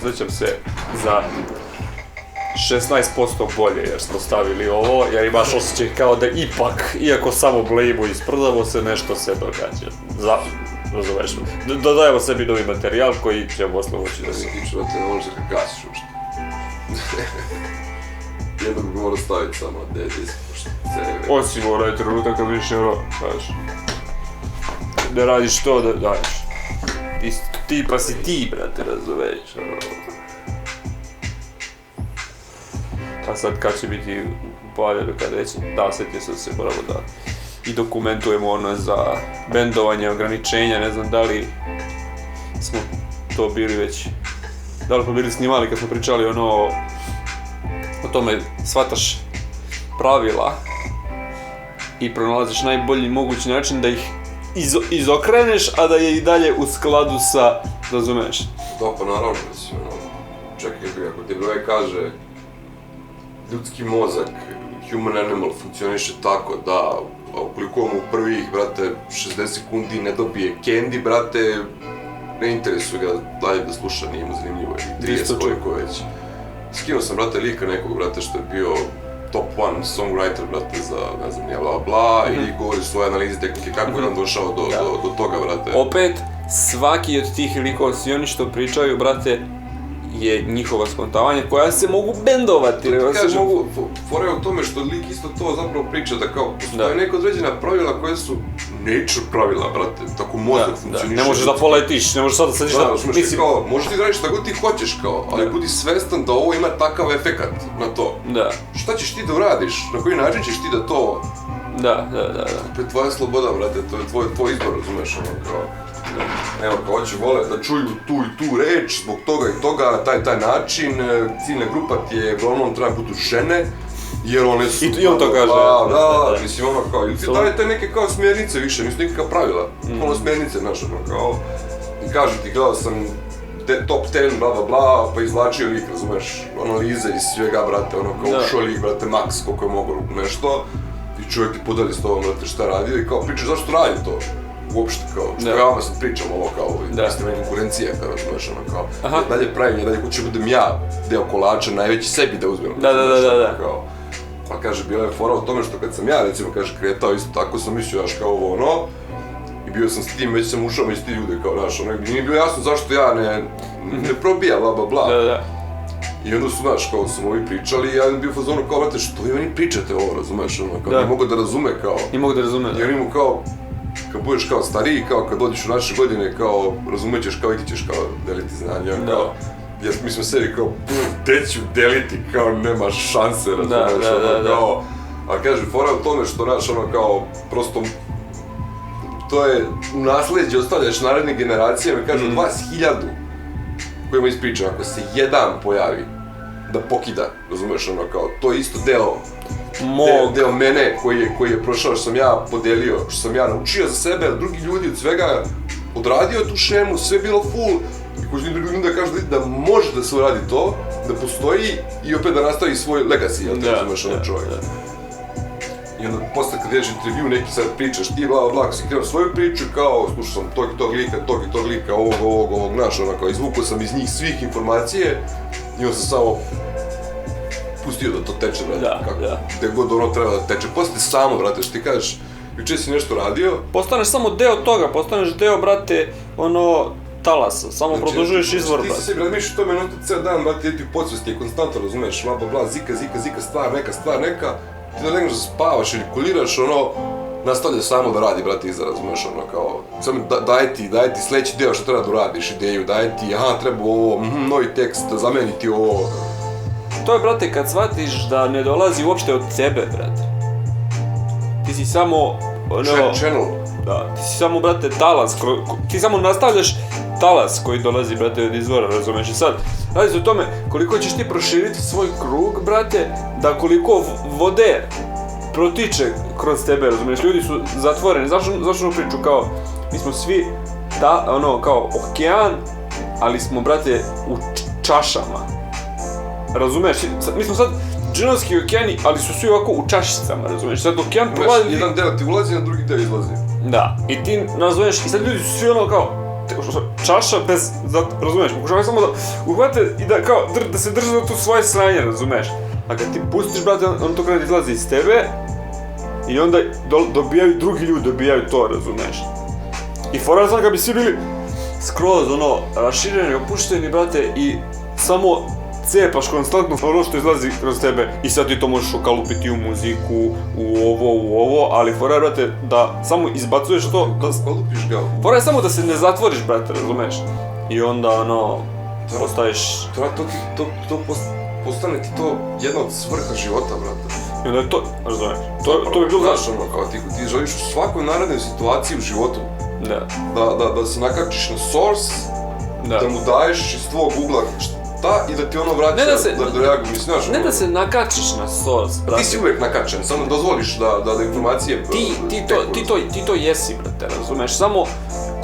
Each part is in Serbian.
osjećam se za 16% bolje jer smo stavili ovo, jer imaš osjećaj kao da ipak, iako samo blejimo i sprdamo se, nešto se događa. Razumeš? Dodajemo sebi novi materijal koji će posle moći da se... Ti čuvate, ne možeš da gasiš uopšte. Jednog bi morao staviti samo D10, pošto CV. Osim onaj trenutak kad više znaš, da radiš to, da daješ. Ti pa si ti, brate, razumeš. A sad kad će biti u Pavljeru, kad reći, da, sjetio sam se, moramo da i dokumentujemo ono za bendovanje, ograničenja, ne znam da li smo to bili već, da li smo bili snimali kad smo pričali ono o tome, shvataš pravila i pronalaziš najbolji mogući način da ih izokreneš, a da je i dalje u skladu sa, razumeš? Da, pa naravno, mislim, čekaj, ako ti broj kaže ljudski mozak, human animal, funkcioniše tako da ukoliko mu prvih, brate, 60 sekundi ne dobije candy, brate, ne interesuje ga dalje da sluša, nije mu zanimljivo, i 30 koliko već. Skinuo sam, brate, lika nekog, brate, što je bio top one songwriter, brate, za, ne znam, nije bla bla, i govori svoje analize tehnike, kako je on došao do toga, brate. Opet, svaki od tih likova, svi oni što pričaju, brate, je njihova spontavanja koja se mogu bendovati. To ti kažem, fora je u tome što lik isto to zapravo priča da kao postoje neka određena pravila koja su nature pravila, brate, tako mozak funkcioniše. Ne možeš da poletiš, ne možeš sad da sediš da... Mislim, kao, možeš ti da radiš šta god ti hoćeš, kao, ali budi svestan da ovo ima takav efekat na to. Da. Šta ćeš ti da uradiš, na koji način ćeš ti da to... Da. To je tvoja sloboda, brate, to je tvoj izbor, razumeš, ono, kao... Evo, kao hoće vole da čuju tu i tu reč, zbog toga i toga, taj način, ciljna grupa ti je uglavnom treba budu žene, jer one su... I on to kaže. Da, mislim ono kao, ili ti dajete neke kao smjernice više, nisu nikakva pravila, ono smjernice, znaš, ono kao, i kažu ti, gledao sam top 10, bla bla bla, pa izvlačio lik, razumeš, analize iz svega, brate, ono kao ušao lik, brate, maks, koliko je mogo nešto, i čovjek ti podeli s tobom, brate, šta radio i kao priča zašto radi to. Uopšte, kao, što ja vam sad pričam ovo kao, jeste meni konkurencija, kao, razumeš, ono, kao, dalje pravim, dalje kuće budem ja deo kolača, najveći sebi da uzmem, da. Kao, pa kaže, bila je fora u tome što kad sam ja, recimo, kaže, kretao isto tako, sam mislio, znaš, kao ovo, ono, i bio sam s tim, već sam ušao među ti ljude, kao, znaš, ono, nije bilo jasno zašto ja ne probija, bla, bla, bla. Da. I onda su, znaš, kao, su ovi pričali i ja sam bio u fazonu, kao, brate, što vi meni pričate ovo, razumeš, ono, kao, ne mogu da razume, kao. Ne mogu da razume, jer imamo, kao, kad budeš kao stariji, kao kad dođeš u naše godine, kao razumećeš, kao i ti ćeš kao deliti znanja, kao jer mi smo sebi kao, gde ću deliti, kao nemaš šanse, razumeš, kao, a kaže, fora u tome što, znaš, ono, kao, prosto, to je u nasleđe ostavljaš narednim generacijama i kažu od vas 1000 kojima ispričam, ako se jedan pojavi da pokida, razumeš, ono, kao, to je isto deo mene koji je prošao, što sam ja podelio, što sam ja naučio za sebe, a drugi ljudi od svega odradio tu šemu, sve bilo full i koji ljudima da kažu da može da se uradi to, da postoji i opet da nastavi svoj legacy, jel te razumeš ono čovjek. I onda posle kad ideš intervju, neki sad pričaš ti, bla bla, si krenuo svoju priču, kao slušao sam tog i tog lika, ovog, znaš, ono, kao izvukao sam iz njih svih informacije i on sam samo pustio da to teče, brate, gde god ono treba da teče, poslije samo, brate, što ti kažeš, juče si nešto radio. Postaneš samo deo toga, postaneš deo, brate, ono, talasa, samo produžuješ izvor, brate. Ti se sebi razmišljaš o tome, ono ceo dan, brate, ti u podsvesti je konstantno, razumeš, bla bla bla, zika, stvar neka, ti da legneš da spavaš ili kuliraš, ono, nastavlja samo da radi, brate, iza, razumeš, ono, kao, samo daj ti sledeći deo što treba da uradiš, ideju, daj ti, treba ovo, novi tekst, zameni ti ovo. To je, brate, kad shvatiš da ne dolazi uopšte od tebe, brate. Ti si samo, channel. Da, ti si samo, brate, talas, ti samo nastavljaš talas koji dolazi, brate, od izvora, razumeš? I sad, radi se o tome koliko ćeš ti proširiti svoj krug, brate, da koliko vode protiče kroz tebe, razumeš? Ljudi su zatvoreni, zašto priču, kao, mi smo svi, kao okean, ali smo, brate, u čašama. Razumeš, mi smo sad džinovski okeani, ali su svi ovako u čašicama, razumeš, sad okean prolazi... Jedan deo ti ulazi, a drugi deo izlazi. Da, i ti nazoveš, i sad ljudi su svi ono kao, čaša bez, razumeš, pokušavaju samo da uhvate i da kao, da se drže za tu svoje sranje, razumeš. A kad ti pustiš, brate, on to krene izlazi iz tebe i onda dobijaju drugi ljudi, dobijaju to, razumeš. I fora je sad kad bi svi bili skroz, rašireni, opušteni, brate, i samo cepaš konstantno ono što izlazi kroz tebe i sad ti to možeš ukalupiti u muziku, u ovo, ali fora je, brate, da samo izbacuješ to, Kalupiš ga. fora je samo da se ne zatvoriš, brate, razumeš? I onda, postaješ... To postane ti to jedna od svrha života, brate. I onda je to, razumeš? To bi bilo... Znaš, kao ti želiš u svakoj narednoj situaciji u životu da se nakačiš na source, da mu daješ iz tvojeg ugla šta i da ti ono vraća da reaguje, mislim, znaš, ne da se nakačiš na source, brate. Ti si uvijek nakačen, samo dozvoliš da informacije... Ti to jesi, brate, razumeš? Samo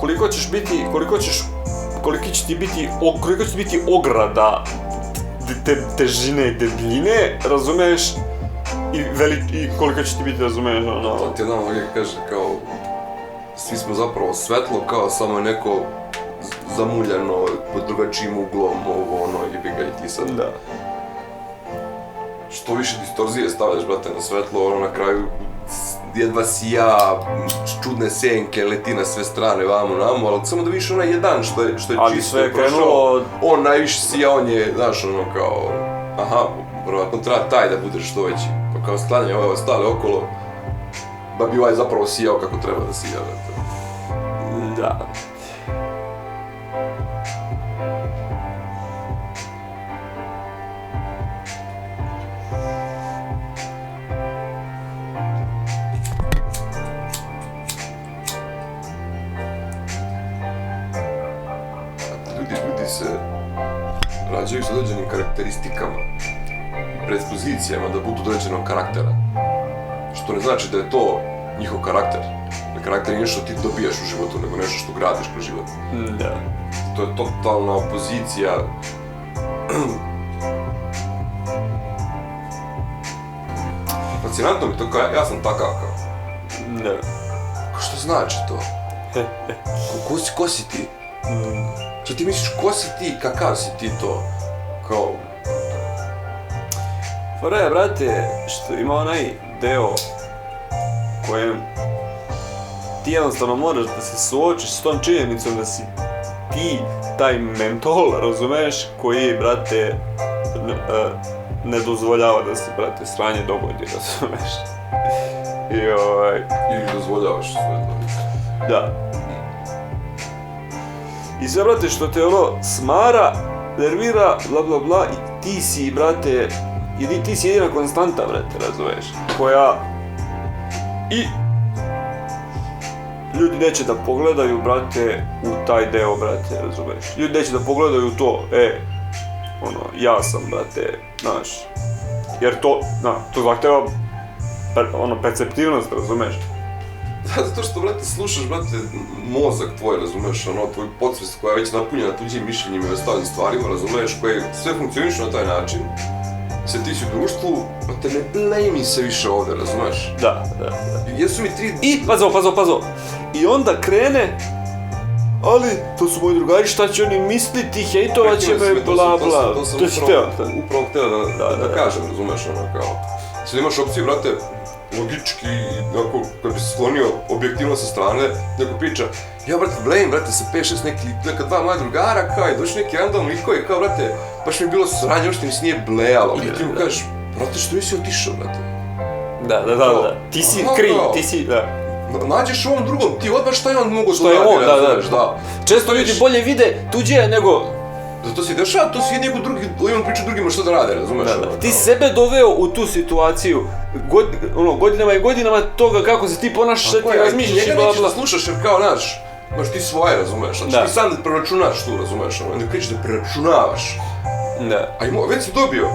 koliko će ti biti ograda težine i debljine, razumeš? I koliko će ti biti, razumeš, To ti jedan ovdje kaže kao... Svi smo zapravo svetlo, kao samo je neko zamuljano pod drugačijim uglom, jebi ga i ti sad. Da. Što više distorzije stavljaš, brate, na svetlo, na kraju jedva sija, čudne senke, leti na sve strane, vamo, namo, ali samo da vidiš onaj jedan što je ali čisto sve je krenulo... On najviše sija, on je, znaš, kao, aha, vjerojatno treba taj da bude što veći, pa kao sklanjaj ove ostale okolo, da bi ovaj zapravo sijao kako treba da sija, brate. Da. Ljudi se rađaju s određenim karakteristikama i predispozicijama da budu određenog karaktera. Što ne znači da je to njihov karakter. Karakter je nešto što ti dobijaš u životu, nego nešto što gradiš kroz život. Da. To je totalna opozicija. Fascinantno mi to kao, ja sam takav kao. Da. Što znači to? Ko si ti? Što ti misliš, ko si ti, kakav si ti to? Kao... Fora je, brate, što ima onaj deo kojem ti jednostavno moraš da se suočiš s tom činjenicom da si ti taj mentol, razumeš, koji, brate, ne dozvoljava da se, brate, sranje dogodi, razumeš. Ili dozvoljavaš sve to. Da. I sve, brate, što te smara, nervira, bla bla bla, i ti si, brate, ti si jedina konstanta, brate, razumeš, koja... I... Ljudi neće da pogledaju, brate, u taj deo, brate, razumeš. Ljudi neće da pogledaju to, ja sam, brate, znaš. Jer to zahteva, perceptivnost, razumeš. Da, zato što, brate, slušaš, brate, mozak tvoj, razumeš, tvoj podsvijest koja je već napunjena tuđim mišljenjima i ostalim stvarima, razumeš, koje sve funkcionišu na taj način. Se ti si u društvu, brate, ne blejmi se više ovdje, razumeš? Da. Jesu mi 3... I, pazo. I onda krene, ali to su moji drugari, šta će oni misliti, hejtovat će me, bla bla. To sam upravo htio da kažem, razumeš, kao. Sad imaš opciju, brate, logički, kad bi se sklonio objektivno sa strane, neko priča, ja, brate, blejim, brate, sa 5-6 neka dva moja drugara, kao, i došli neki random likovi, kao, brate, baš mi je bilo sranje, ošte mi se nije blejalo, i ti mu kažeš, brate, što nisi otišao, brate? Da. Ti si kriv, ti si, da. Nađeš ovom drugom, ti odbaš šta je on mogo da radi, da. Često ljudi bolje vide tuđe nego... Zato si dešava, to si neko drugi, on priča drugima što da rade, razumeš? Ti sebe doveo u tu situaciju, godinama i godinama toga kako se ti ponašaš, šta ti razmišljaš i bla bla. Njega nećeš da slušaš jer kao, znaš, baš ti svoje, razumeš, znači ti sam da preračunaš tu, razumeš, onda krećeš da preračunavaš. Da. A već si dobio,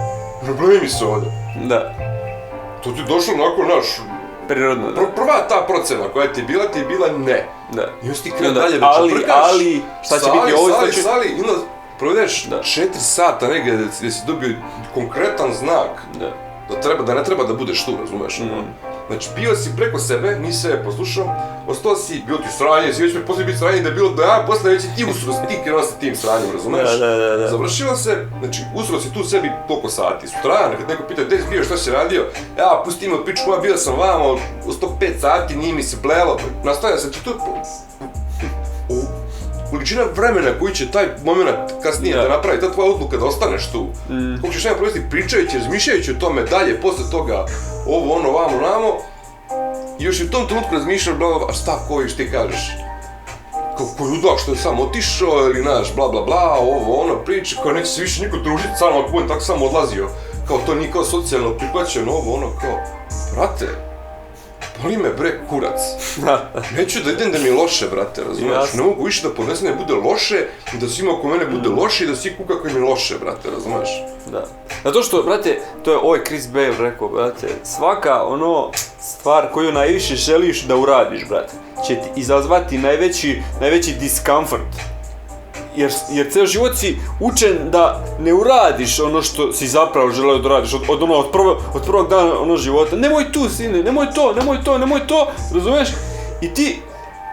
problemi se ovdje. Da. To ti je došlo onako, znaš, prirodno, da. Prva ta procena koja ti je bila ne. Da. I onda ti krenu dalje da čeprkaš. Ali, šta će biti ovo znači? Sali, i onda provedeš 4 sata negdje gdje si dobio konkretan znak. Da. Da ne treba da budeš tu, razumeš? Znači, bio si preko sebe, nisi sve poslušao, ostao si, bilo ti sranje, si već me poslije biti sranje da je bilo da ja, poslije već i ti usro si, ti krenuo sa tim sranjem, razumeš? Da. Završilo se, znači, usro si tu sebi toliko sati, sutra, kad neko pita gdje si bio, šta si radio, ja, pusti me od pičku, bio sam vamo, 105 sati, nije mi se plelo, nastavlja se, znači, to količina vremena koji će taj moment kasnije da napravi, ta tvoja odluka da ostaneš tu. Koliko ćeš nema provesti pričajući, razmišljajući o tome dalje, posle toga, ovo, ono, vamo, namo, i još i u tom trenutku razmišljaš, bla, bla, bla, šta kojiš, ti kažeš, kako ludak što je sam otišao, ili znaš, bla, bla, bla, ovo, ono, priče, kao neće se više niko družiti sa mnom, ako budem tako sam odlazio, kao to nije kao socijalno prihvaćeno, ovo, ono, kao, brate, boli me bre kurac, neću da idem da mi je loše, brate, razumiješ, ne mogu više da podnesem da mi bude loše i da svima oko mene bude loše i da svi kuka koji mi je loše, brate, razumiješ. Da. Zato što, brate, to je ovaj Chris Bale rekao, brate, svaka ono stvar koju najviše želiš da uradiš, brate, će ti izazvati najveći diskomfort. Jer ceo život si učen da ne uradiš ono što si zapravo želeo da uradiš od prvog dana ono života. Nemoj tu, sine, nemoj to, razumeš? I ti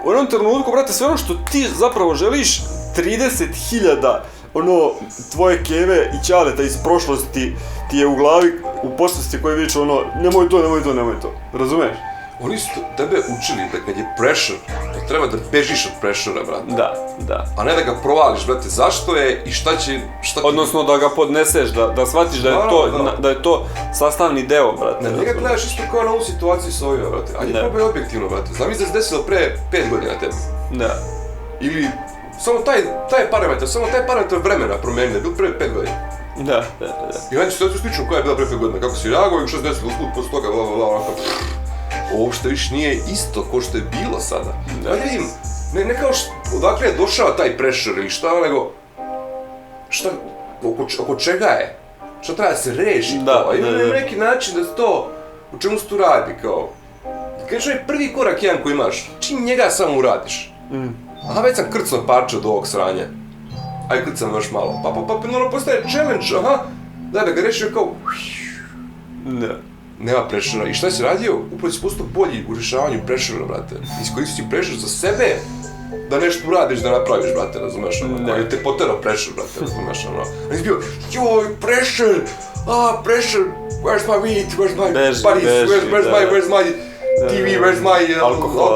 u jednom trenutku, brate, sve ono što ti zapravo želiš, 30.000 ono tvoje keve i ćaleta iz prošlosti ti je u glavi u poslosti koji vidiš ono nemoj to, razumeš? Oni su tebe učili da kad je pressure, da treba da bežiš od pressure, brate. Da. A ne da ga provališ, brate, zašto je i šta ti... Odnosno da ga podneseš, da shvatiš da je to sastavni deo, brate. Na njega gledaš isto kao na ovu situaciju s ovima, brate. A nije probaj objektivno, brate. Zamisli da se desilo pre 5 godina tebi. Da. Ili samo taj parametar vremena promeni, da je bil pre 5 godina. Da. I onda situaciju sličnu koja je bila pre 5 godina, kako si reagovao i što se desilo usput posle toga, blablabla. Uopšte više nije isto ko što je bilo sada. Ajde vidim, ne kao odakle je došao taj pressure ili šta, nego šta, oko čega je? Šta treba da se reši to? Ima neki način da se to, u čemu se tu radi, kao? Kada je prvi korak jedan koji imaš, čim njega samo uradiš? Aha, već sam krcno parče od ovog sranja. Ajde krcam još malo, pa normalno postaje challenge, aha, da ga reši kao... Nema pressure. I šta si radio? Upravo si postao bolji u rješavanju pressure, brate. Iskoristi pressure za sebe da nešto uradiš, da napraviš, brate, razumeš, ono. Ali te poterao pressure, brate, razumeš, ono. A si bio, joj, pressure, pressure, where's my weed, where's my buddies, where's my TV, where's my alcohol,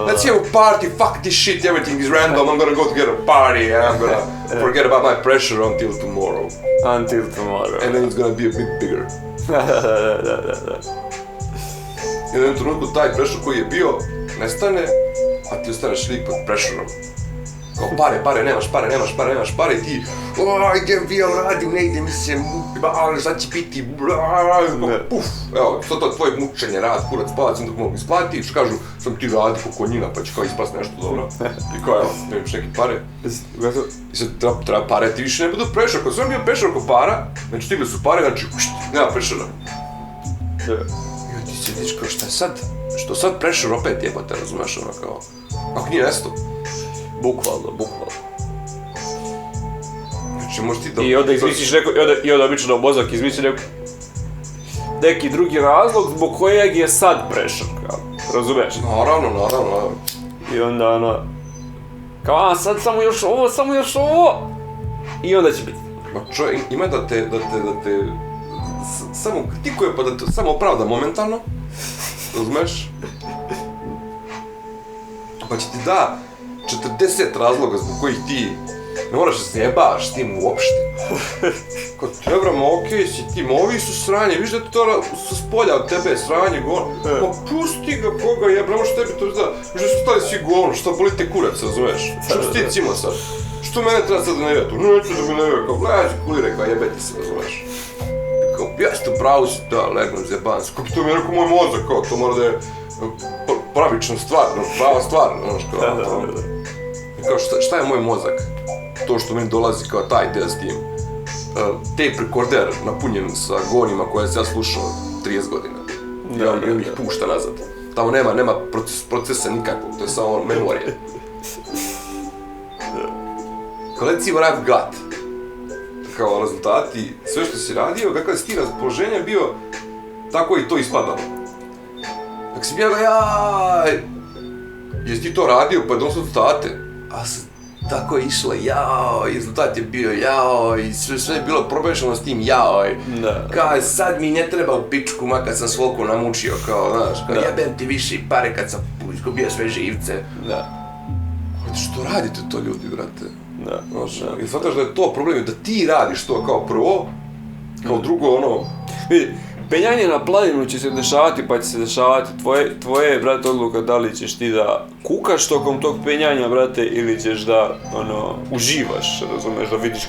let's have a party, fuck this shit, everything is random, I'm gonna go to get a party, and I'm gonna forget about my pressure until tomorrow. And then it's gonna be a bit bigger. Da. I u jednom trenutku taj pressure koji je bio nestane, a ti ostaneš lik pod pressureom. Kao pare, nemaš pare i ti idem bio radim, ne ide mi se, šta će biti, puf, evo, to tvoj mučenje, rad, kurac, palac, onda mogu isplatiš, kažu, sam ti radi ko konjina, pa će kao ispast nešto dobro. I kao, evo, nemaš neke pare. I sad treba pare, ti više ne budu pressure, ako sam bio pressure oko para, znači stigle su pare, znači, nema pressure. I ti se vidiš kao, šta je sad, što sad pressure opet jebate, razumeš, ono kao, ako nije nesto. Bukvalno. Znači, možeš ti da... I onda izmisliš i onda obično mozak izmisli neki drugi razlog zbog kojeg je sad pressure, kao, razumeš? Naravno. I onda ono, kao, sad samo još ovo, i onda će biti. Ma čovjek, ima da te samo kritikuje pa da te samo opravda momentalno, razumeš? Pa će ti da 40 razloga zbog kojih ti ne moraš da se jebaš s tim uopšte. Kao treba, okej si ti, ovi su sranje, viš da ti to sa spolja od tebe je sranje, govno. Ma pusti ga koga jebra, možeš tebi to zna, viš da su stali svi govno, što boli te kurac, razumeš? Što si ti cimo sad? Što mene treba sad da ne vija tu? Neću da mi ne vija, kao gledaš kulire, kao jebeti se, razumeš? Kao, jeste pravo si, da, legnem zjeban se, kako to mi je rekao moj mozak, kao to mora da je pravična stvar, prava stvar, znaš, kao, kao šta je moj mozak? To što meni dolazi kao taj ideja s tim. Tape recorder napunjen sa govorima koje sam ja slušao 30 godina. I on ih pušta nazad. Tamo nema procesa nikakvog, to je samo memorije. Kao let's see what I've got. Kao rezultati, sve što si radio, kakav si ti raspoloženja bio, tako i to ispadalo. si bio jaj, jesi ti to radio pa donosno rezultate? A tako je išlo, jao, i rezultat je bio jao, i sve je bilo probešano s tim jao. Kao, sad mi ne treba u pičku, makar sam svoko namučio, kao, znaš, kao jebem ti više pare kad sam izgubio sve živce. Što radite to ljudi, brate? I shvataš da je to problem, da ti radiš to kao prvo, kao drugo ono... Vidi, penjanje na planinu će se dešavati, pa će se dešavati tvoje, brate, odluka da li ćeš ti da kukaš tokom tog penjanja, brate, ili ćeš da, uživaš, razumeš, da vidiš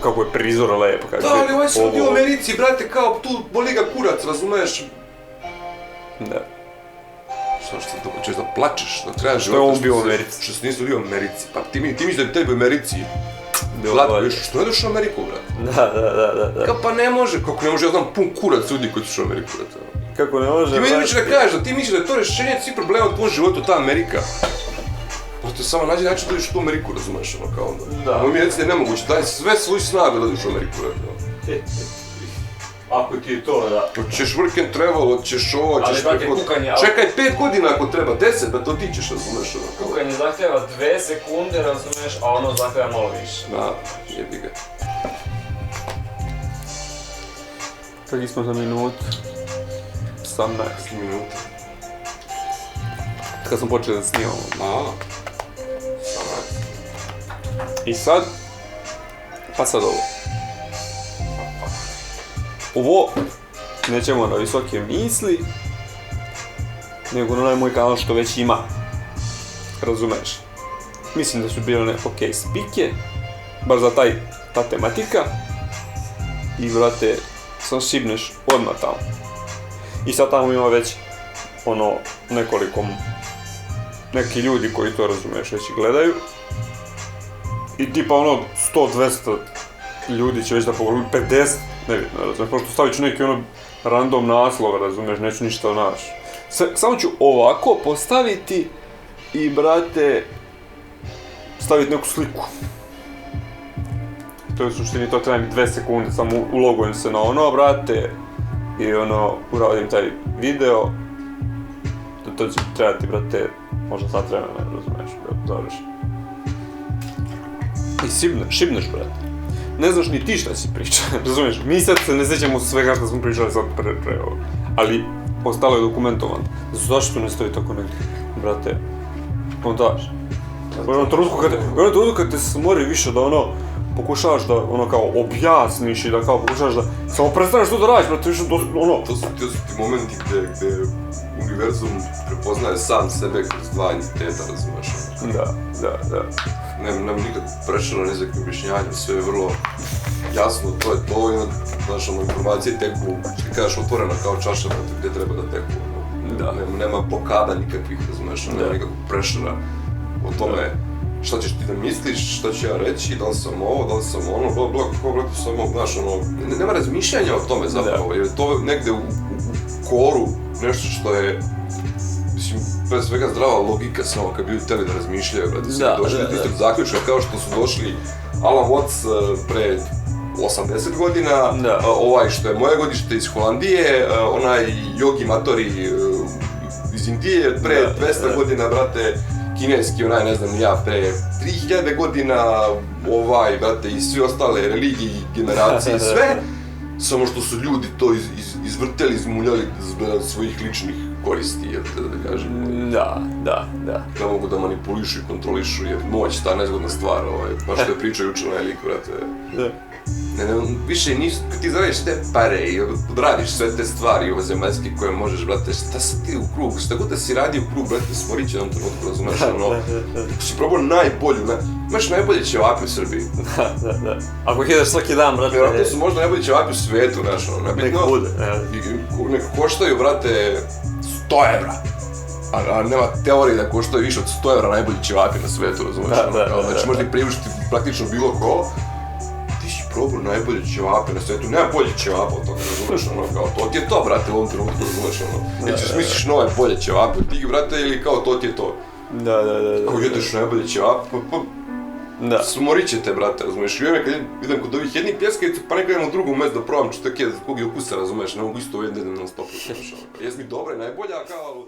kako je prizor lep. Da, ali ovaj sam bio u Americi, brate, kao tu boli ga kurac, razumeš? Da. Što ćeš da plačeš, da trebaš života... Što je on bio u Americi? Što se nisu bio u Americi, pa ti misliš da bi tebi u Americi... Što ne došao u Ameriku, brate? Da. Kao pa ne može, kako ne može, ja znam pun kurac ljudi koji su u Ameriku, brate. Kako ne može, brate? Ti meni da kažeš da ti misliš da je to rješenje svih problema u tvojom životu, ta Amerika. Brate, samo nađi način da ideš u tu Ameriku, razumeš, ono kao onda. Da. Moj mi je recite nemoguće, daj sve svoju snagu da ideš u Ameriku, brate. Ako ti je to, da. Hoćeš work and travel, hoćeš ovo, hoćeš preko... Čekaj 5 godina ako treba, 10, da to ti ćeš, razumeš, ono kao. Kukanje zahtjeva 2 sekunde, razumeš, a ono zahtjeva malo više. Da, jebi ga. Kakvi smo za minutu? 18 minuta. Kad smo počeli da snimamo. A, 18. I sad? Pa sad ovo. Ovo nećemo na visoke misli, nego na onaj moj kanal što već ima. Razumeš? Mislim da su bile ok spike, baš za ta tematika. I brate, sam šibneš odmah tamo. I sad tamo ima već neki ljudi koji to, razumeš, već i gledaju. I tipa 100-200 ljudi će već da pogledaju, 50, nebitno, razumeš, pošto stavit ću neki random naslov, razumeš, neću ništa naš. Samo ću ovako postaviti i, brate, staviti neku sliku. To je u suštini, to treba mi 2 sekunde, samo ulogujem se na ono, brate, i uradim taj video. To će trebati, brate, možda sat vremena, razumeš, da završim. I šibneš, brate. Ne znaš ni ti šta si pričao, razumiješ? Mi sad se ne sjećamo svega što smo pričali sad pre ovo. Ali, ostalo je dokumentovano. Zašto tu ne stoji tako negdje, brate, montaž? U jednom trenutku kad te smori više da pokušavaš da kao objasniš i da kao pokušavaš da samo prestaneš to da radiš, brate, više To su ti momenti gdje univerzum prepoznaje sam sebe kroz dva entiteta, razumiješ? Da. Nema nikad prešalo nezakljivim objašnjanjem, sve je vrlo jasno, to je to i znaš, informacije teku, što ti kažeš, otvorena kao čaša, gdje treba da teku. Nema blokada nikakvih, razumiješ, nema nikakvog prešara o tome šta ćeš ti da misliš, šta ću ja reći, da li sam ovo, da li sam ono, kako brate samo, znaš, nema razmišljanja o tome zapravo, jer je to negde u koru nešto što je, mislim, pre svega zdrava logika samo kad bi ljudi htjeli da razmišljaju, brate, svi došli do istog zaključka kao što su došli Alan Watts pre 80 godina, ovaj što je moje godište iz Holandije, onaj Yogi Matori iz Indije pre 200 godina, brate, kineski, onaj, ne znam, ja pre 3000 godina, ovaj, brate, i svi ostale religije, generacije i sve, samo što su ljudi to izvrteli, izmuljali zbog svojih ličnih koristi, jel te da kažem? Da. Da mogu da manipulišu i kontrolišu, jer moć ta nezgodna stvar, baš što je pričao jučer onaj lik, brate. Više nisu, kad ti zaradiš te pare i odradiš sve te stvari ovozemaljske koje možeš, brate, šta si ti u krug, šta god da si radi u krug, brate, smorit će jednom trenutku, razumeš, ako si probao najbolju, imaš najbolje ćevape u Srbiji. Da. Ako ih jedeš svaki dan, brate... Vjerojatno su možda najbolje ćevape u svijetu, znaš, nebitno. Nek koštaju, brate, 100 evra. A nema teorije da koštaju više od 100 evra najbolji ćevapi na svijetu, razumeš, znači možda ih priuštiti praktično bilo ko. Probao najbolje ćevape na svijetu, nema bolje ćevapa od toga, razumeš, kao to ti je to, brate, u ovom trenutku, razumeš, nećeš misliš nove bolje ćevape od tih, brate, ili kao to ti je to. Da. Kao jedeš najbolje ćevape, Da. Smorit će te, brate, razumiješ, i uvijek kad idem kod ovih jednih pljeskavica, pa nekako idem u drugu mjesto da probam što tako je, kog je ukusa, razumiješ, ne mogu isto jedne non stop, razumiješ, jes mi dobra i najbolja, kao,